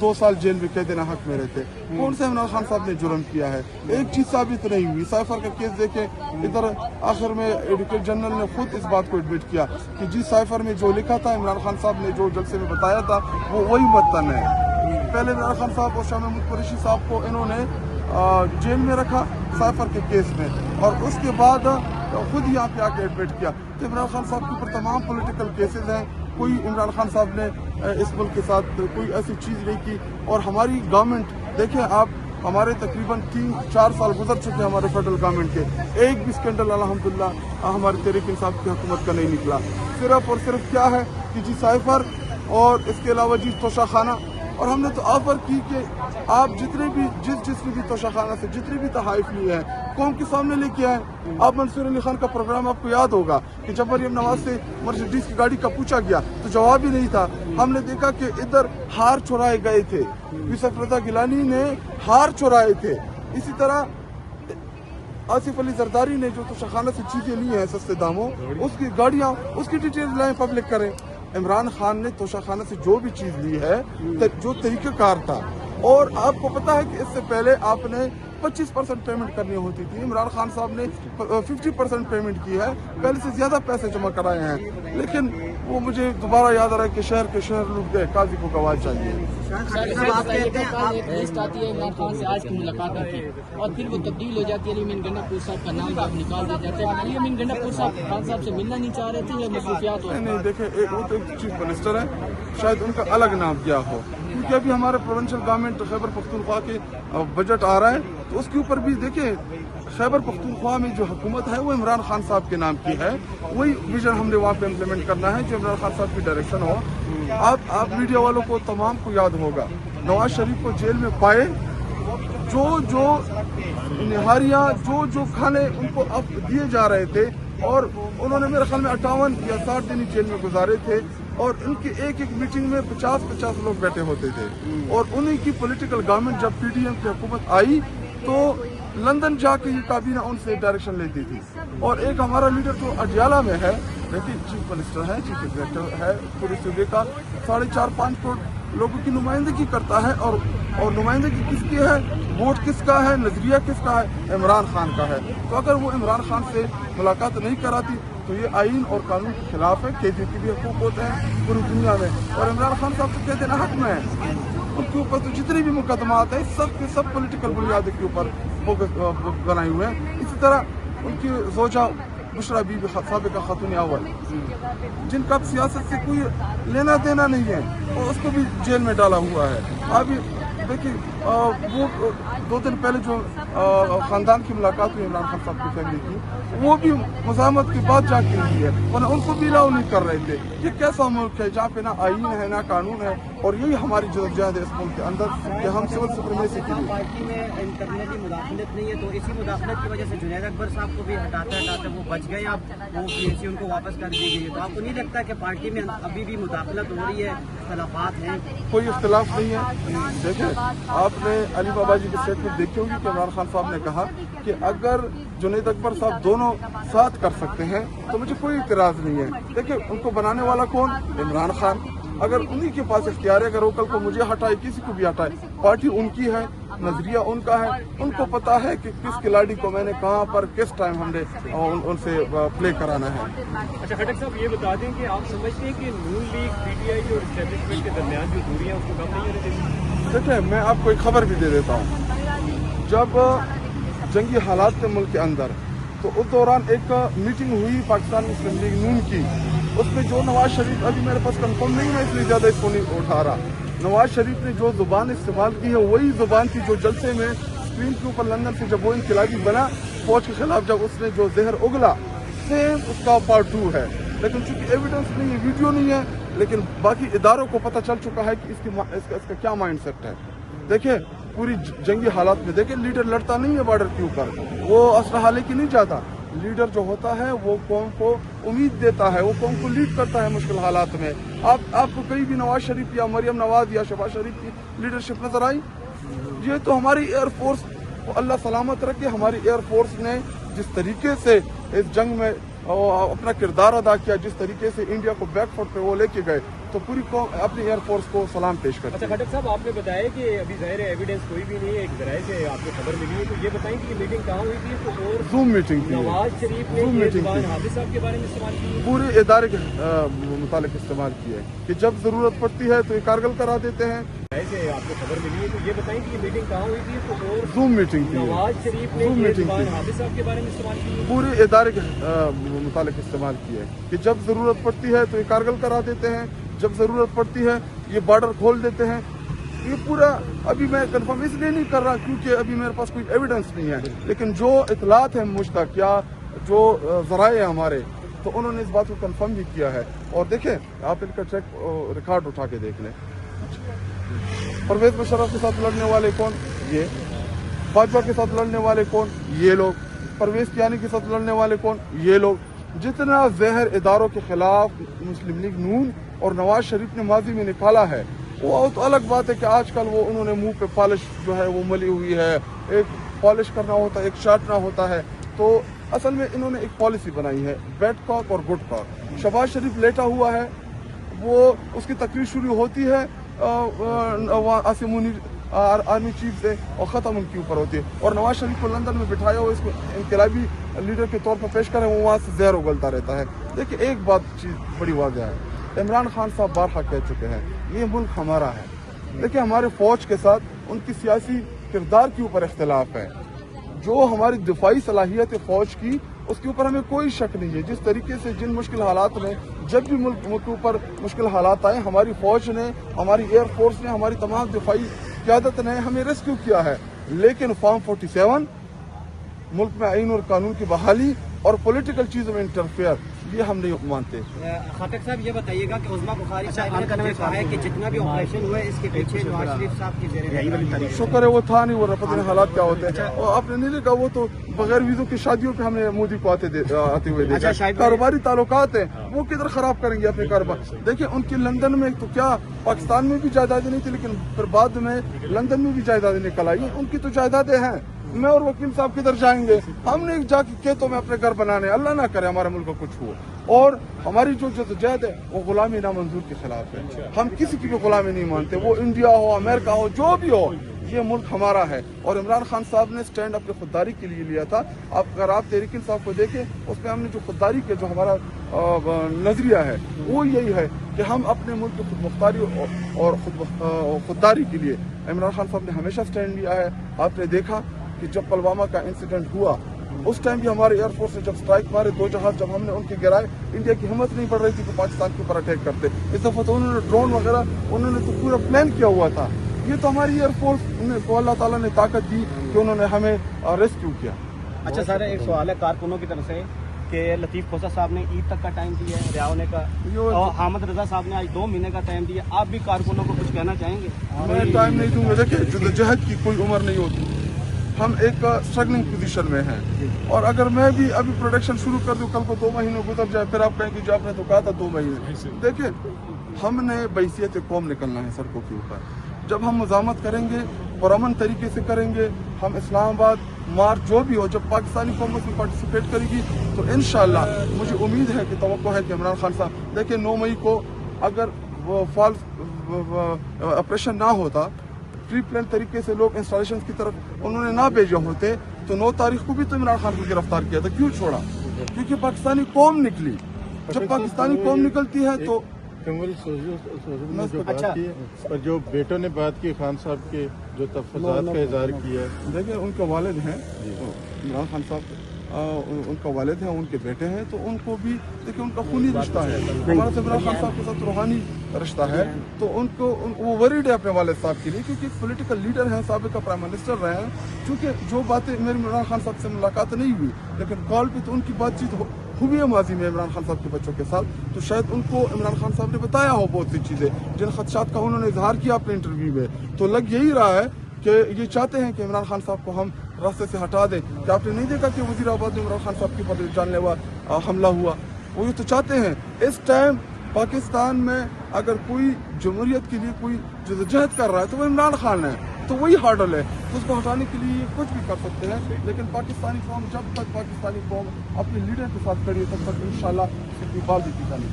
2 साल जेल में कैद हक में रहते। कौन से इमरान खान साहब ने जुर्म किया है? एक चीज साबित नहीं हुई। साइफर का केस देखे, इधर आखिर में एडवोकेट जनरल ने खुद इस बात को एडमिट किया कि जी साइफर में जो लिखा था, इमरान खान साहब ने जो जलसे में बताया था वो वही मतन है। पहले इमरान खान साहब और शाह महमूद कुरैशी साहब को इन्होंने जेल में रखा साइफर के केस में, और उसके बाद खुद यहाँ पे आके एडमिट किया। तो इमरान खान साहब के ऊपर तमाम पॉलिटिकल केसेस हैं। कोई इमरान खान साहब ने इस मुल्क के साथ कोई ऐसी चीज़ नहीं की। और हमारी गवर्नमेंट देखें आप, हमारे तकरीबन 3-4 साल गुजर चुके हैं हमारे फेडरल गवर्नमेंट के, एक भी स्कैंडल अल्हम्दुलिल्लाह हमारी तहरीक इंसाफ की हुकूमत का नहीं निकला। सिर्फ और सिर्फ क्या है कि जी साइफर और इसके अलावा जी तोशाखाना। और हमने तो ऑफर की कि आप जितने भी जिसने भी तोशाखाना से जितने भी तहाइफ लिए हैं कौम के सामने लेके आए। आप मंसूर अली खान का प्रोग्राम आपको याद होगा कि जब मरियम नवाज से मर्सिडीज की गाड़ी का पूछा गया तो जवाब ही नहीं था। हमने देखा कि इधर हार चुराए गए थे, यूसुफ रजा गिलानी ने हार चुराए थे। इसी तरह आसिफ अली जरदारी ने जो तोशाखाना से चीजें ली हैं सस्ते दामों, उसकी गाड़ियां, उसकी डिटेल्स लाएं, पब्लिक करें। इमरान खान ने तोशाखाना से जो भी चीज ली है, जो तरीक़ाकार था, और आपको पता है कि इससे पहले आपने 25% पेमेंट करनी होती थी। इमरान खान साहब ने 50% पेमेंट की है, पहले से ज्यादा पैसे जमा कराए हैं। लेकिन वो मुझे दोबारा याद आ रहा है कि शहर लूट गए, काजी को गवाह चाहिए। लिस्ट आती है इमरान खान से आज की मुलाकात होती है और फिर वो तब्दील हो जाती है। अली अमीन गंडापुर साहब का नाम जब निकाल दिया जाता है, अली अमीन गंडापुर साहब खान साहब से मिलना नहीं चाह रहे थे या मसरूफियात? नहीं देखे, वो तो एक चीफ मिनिस्टर है, शायद उनका अलग नाम दिया हो, क्योंकि अभी हमारे प्रोविंशियल गवर्नमेंट खैबर पख्तूनख्वा के बजट आ रहा है, तो उसके ऊपर भी देखिए खैबर पख्तूनख्वा में जो हुकूमत है वो इमरान खान साहब के नाम की है। वही विजन हमने वहाँ पे इम्प्लीमेंट करना है जो इमरान खान साहब की डायरेक्शन हो। आप मीडिया वालों को तमाम को याद होगा, नवाज शरीफ को जेल में पाए, जो निहारियाँ जो खाने उनको अब दिए जा रहे थे, और उन्होंने मेरे ख्याल में 58 या 60 दिन जेल में गुजारे थे, और उनकी एक मीटिंग में 50-50 लोग बैठे होते थे। और उन्हीं की पॉलिटिकल गवर्नमेंट जब PDM की हुकूमत आई तो लंदन जाके ये काबीना उनसे डायरेक्शन लेती थी। और एक हमारा लीडर जो अडियाला में है, देखिए चीफ मिनिस्टर है, चीफ एग्जीक्यूटिव है, पूरे सूबे का 4.5-5 करोड़ लोगों की नुमाइंदगी करता है। और नुमाइंदगी किसकी है, वोट किसका है, नजरिया किसका है, इमरान खान का है। तो अगर वो इमरान खान से मुलाकात नहीं कराती तो ये आइन और कानून के खिलाफ है। कैदी की भी हकूक होते हैं पूरी दुनिया में, और इमरान खान साहब तो कहते हैं हक में है। उनके ऊपर तो जितने भी मुकदमात हैं सब के सब पॉलिटिकल बुनियाद के ऊपर बनाए हुए हैं। इसी तरह उनकी जोजा बुशरा बीबी साबिका खातून अव्वल, जिनका सियासत से कोई लेना देना नहीं है, और उसको भी जेल में डाला हुआ है। अभी देखिए वो 2 दिन पहले जो खानदान की मुलाकात हुई इमरान खान साहब की फैमिली की, वो भी मुज़ाहमत की बात जाके हुई है, वरना उनको भी अलाउ नहीं कर रहे थे। ये कैसा मुल्क है जहाँ पे ना आईन है ना कानून है, और यही हमारी जद्दोजहद है इस मुल्क के अंदर कि हम सिविल सुप्रीमेसी के लिए। पार्टी में इंटरनली मुदाखलत नहीं है, तो इसी मुदाखलत की वजह से जुनैद अकबर साहब को भी हटाते वो बच गए, अब वो PAC उनको वापस कर दी गई है। तो आपको नहीं लगता कि पार्टी में अभी भी मुदाखलत हो रही है, इख्तलाफात हैं? कोई इख्तलाफ नहीं है। देखिए आपने अली बाबा जी की स्टेटमेंट देखी होगी कि इमरान खान साहब ने कहा कि अगर जुनैद अकबर साहब दोनों साथ कर सकते हैं तो मुझे कोई इतराज़ नहीं है। देखिए उनको बनाने वाला कौन, इमरान खान। अगर उन्हीं के पास इख्तियार है, अगर वो कल को मुझे हटाए, किसी को भी हटाए, पार्टी उनकी है, नजरिया उनका है, उनको पता है कि किस खिलाड़ी को मैंने कहाँ पर किस टाइम हमने उनसे प्ले कराना है। अच्छा खटक साहब, ये बता दें कि आप समझते हैं कि नून लीग, PTI और एस्टेब्लिशमेंट के दरमियान जो दूरियां उसको कम नहीं होनी चाहिए? देखिए मैं आपको एक खबर भी दे देता हूँ। जब जंगी हालात थे मुल्क के अंदर, तो उस दौरान एक मीटिंग हुई पाकिस्तान मुस्लिम लीग नून की, उसमें जो नवाज शरीफ, अभी मेरे पास कंफर्म नहीं है इसलिए ज़्यादा इसको नहीं उठा रहा, नवाज शरीफ ने जो जुबान इस्तेमाल की है वही जुबान थी जो जलसे में स्क्रीन के ऊपर लंदन से जब वो इनकलाबी बना फौज के खिलाफ, जब उसने जो जहर उगला, सेम उसका पार्ट 2 है। लेकिन चूंकि एविडेंस नहीं है, वीडियो नहीं है, लेकिन बाकी इदारों को पता चल चुका है कि इसका क्या माइंड सेट है। देखिए पूरी जंगी हालात में देखिए लीडर लड़ता नहीं है बॉर्डर के ऊपर, वो असलहा लेके नहीं जाता। लीडर जो होता है वो कौम को उम्मीद देता है, वो कौम को लीड करता है मुश्किल हालात में। आपको कहीं भी नवाज शरीफ या मरियम नवाज या शहबाज शरीफ की लीडरशिप नजर आई? ये तो हमारी एयरफोर्स, अल्लाह सलामत रखे, हमारी एयरफोर्स ने जिस तरीके से इस जंग में अपना किरदार अदा किया, जिस तरीके से इंडिया को बैकफुट पे वो लेके गए, तो पूरी कौम अपनी एयरफोर्स को सलाम पेश करती अच्छा है। खटक साहब, आपने बताया कि अभी ज़ाहिर है एविडेंस कोई भी नहीं है, एक जराये से आपको खबर मिली है, तो ये बताएं कि ये मीटिंग कहाँ हुई थी? तो और जूम मीटिंग थी, नवाज शरीफ ने Zoom ये meeting जुबान थी। हाफिज साहब के बारे में इस्तेमाल की है। पूरे इदारे के मुतालिक इस्तेमाल किया है कि जब ज़रूरत पड़ती है तो ये कारगिल करा देते हैं। ऐसे आपको खबर मिली है, तो ये बताएं कि ये मीटिंग कहाँ हुई थी? तो और जूम मीटिंग थी, नवाज शरीफ ने Zoom ये meeting जुबान थी। हाफिज साहब के बारे में इस्तेमाल की है। पूरे इदारे के मुतालिक इस्तेमाल किया है कि जब ज़रूरत पड़ती है तो ये कारगिल करा देते हैं, जब ज़रूरत पड़ती है ये बॉर्डर खोल देते हैं। ये पूरा अभी मैं कंफर्म इसलिए नहीं कर रहा क्योंकि अभी मेरे पास कोई एविडेंस नहीं है, लेकिन जो इतलात है मुझ तक या जो ज़राए हैं हमारे, तो उन्होंने इस बात को कंफर्म भी किया है। और देखें आप इनका चेक रिकॉर्ड उठा के देख लें। परवेज मुशर्रफ के साथ लड़ने वाले कौन? ये। भाजपा के साथ लड़ने वाले कौन? ये लोग। परवेज कियानी के साथ लड़ने वाले कौन? ये लोग। जितना जहर इदारों के खिलाफ मुस्लिम लीग नून और नवाज शरीफ ने माजी में निकाला है, वो तो अलग बात है कि आजकल वो उन्होंने मुंह पे पॉलिश जो है वो मली हुई है। एक पॉलिश करना होता है, एक चाटना होता है। तो असल में इन्होंने एक पॉलिसी बनाई है, बैड कॉक और गुड कॉक। शहबाज शरीफ लेटा हुआ है, वो उसकी तकरीर शुरू होती है आसिम मुनीर आर्मी चीफ से और ख़त्म उनके ऊपर होती है। और नवाज शरीफ को लंदन में बिठाया हुआ इसको इनकलाबी लीडर के तौर पर पेश करें, वो वहाँ से जहर उगलता रहता है। देखिए एक बात चीज़ बड़ी वाज़ह है, इमरान खान साहब बारहा कह चुके हैं ये मुल्क हमारा है। देखिए हमारे फ़ौज के साथ उनकी सियासी किरदार के ऊपर इख्तिलाफ है। जो हमारी दिफाई सलाहियत है फ़ौज की, उसके ऊपर हमें कोई शक नहीं है। जिस तरीके से जिन मुश्किल हालात में जब भी मुल्क के ऊपर मुश्किल हालात आए, हमारी फ़ौज ने, हमारी एयरफोर्स ने, हमारी तमाम दिफाई क़यादत ने हमें रेस्क्यू किया है। लेकिन फॉर्म 47 मुल्क में आइन और कानून की बहाली और पॉलिटिकल चीज़ों में इंटरफेयर, ये हम नहीं मानते। खटक साहब ये बताइएगा कि उज़मा बुखारी साहब ने कहा है कि जितना भी ऑपरेशन हुआ है इसके पीछे नवाज शरीफ साहब की ज़ेर शुक्र है वो था नहीं, वो पता नहीं हालात क्या होते हैं। और आपने नहीं देखा, वो तो बगैर वीज़ों की शादियों पे हमने मोदी को आते हुए देखा। कारोबारी ताल्लुकात हैं, वो किधर खराब करेंगे अपने कारोबार? देखिए उनकी लंदन में तो क्या पाकिस्तान में भी जायदादें नहीं थी, लेकिन फिर बाद में लंदन में भी जायदादें निकल आई। उनकी तो जायदादें हैं। मैं और वकील साहब किधर जाएंगे? हमने जाके खेतों में अपने घर बनाने, अल्लाह ना करे हमारे मुल्क को कुछ हो। और हमारी जो जद्दोजहद है वो गुलामी नामंजूर के खिलाफ है। हम किसी की भी गुलामी नहीं मानते, वो इंडिया हो, अमेरिका हो, जो भी हो, ये मुल्क हमारा है। और इमरान खान साहब ने स्टैंड अपनी खुददारी के लिए लिया था। अगर आप तहरीक इंसाफ को देखें, उसमें हमने जो खुददारी के जो हमारा नजरिया है वो यही है कि हम अपने मुल्क की खुद मुख्तारी और खुददारी के लिए इमरान खान साहब ने हमेशा स्टैंड लिया है। आपने देखा कि जब पुलवामा का इंसिडेंट हुआ, उस टाइम भी हमारे एयरफोर्स ने जब स्ट्राइक मारे, 2 जहाज जब हमने उनके गिराए, इंडिया की हिम्मत नहीं बढ़ रही थी कि पाकिस्तान के ऊपर अटैक करते। इस दफा तो उन्होंने ड्रोन वगैरह उन्होंने तो पूरा प्लान किया हुआ था। ये तो हमारी एयरफोर्स को अल्लाह ताला ने ताकत दी कि उन्होंने हमें रेस्क्यू किया। अच्छा सर, एक सवाल है कारकुनों की तरफ से कि लतीफ़ खोसा साहब ने ईद तक का टाइम दिया है रिहा होने का, और हामिद रजा साहब ने आज 2 महीने का टाइम दिया। आप भी कारकुनों को कुछ कहना चाहेंगे? मैं टाइम नहीं दूंगा। देखिए जद्दोजहद की कोई उम्र नहीं होती। हम एक स्ट्रगलिंग पोजीशन में हैं, और अगर मैं भी अभी प्रोडक्शन शुरू कर दूं, कल को 2 महीने गुजर जाए, फिर आप कहें कि जो आपने तो कहा था 2 महीने। देखिए हमने बैसियत कौम निकलना है सड़कों के ऊपर। जब हम मुज़ामत करेंगे, पुरअमन तरीके से करेंगे, हम इस्लामाबाद मार्च जो भी हो, जब पाकिस्तानी कौम उसमें पार्टिसिपेट करेगी, तो इंशाअल्लाह मुझे उम्मीद है कि तवक्को है कि इमरान खान साहब, देखिए 9 मई को अगर वो फॉल्स ऑपरेशन ना होता, प्री प्लान तरीके से लोग इंस्टॉलेशन की तरफ उन्होंने ना भेजे होते, तो 9 तारीख को भी तो इमरान खान को गिरफ्तार किया था। क्यों छोड़ा? क्योंकि पाकिस्तानी कौम निकली। जब पाकिस्तानी कौम निकलती है तो अच्छा, पर जो बेटों ने बात की खान साहब के जो तफज़ात का इज़हार किया, देखिए उनके वालिद हैं इमरान खान साहब, उनका वालिद है, उनके बेटे हैं, तो उनको भी देखिए उनका खूनी रिश्ता है। हमारा तो इमरान खान साहब के साथ रूहानी रिश्ता है, तो उनको वो वरीड है अपने वालिद साहब के लिए, क्योंकि पॉलिटिकल लीडर हैं, साबिक़ प्राइम मिनिस्टर रहे हैं। क्योंकि जो बातें मेरी इमरान खान साहब से मुलाकात नहीं हुई, लेकिन कॉल पे तो उनकी बातचीत हुई है माजी में इमरान खान साहब के बच्चों के साथ, तो शायद उनको इमरान खान साहब ने बताया हो बहुत सी चीज़ें जिन खदशात का उन्होंने इजहार किया अपने इंटरव्यू में। तो लग यही रहा है कि ये चाहते हैं कि इमरान खान साहब को हम रास्ते से हटा दें। कि आपने नहीं देखा कि वज़ीराबाद में इमरान खान साहब के ऊपर जानलेवा हमला हुआ? वो ये तो चाहते हैं। इस टाइम पाकिस्तान में अगर कोई जमहूरियत के लिए कोई जद्दोजहद कर रहा है तो वो इमरान खान है, तो वही हार्डल है, तो उसको हटाने के लिए कुछ भी कर सकते हैं। लेकिन पाकिस्तानी कौम, जब तक पाकिस्तानी कौम अपने लीडर के साथ खड़ी है, तब तक इंशाल्लाह उसकी बाल भी पीता नहीं।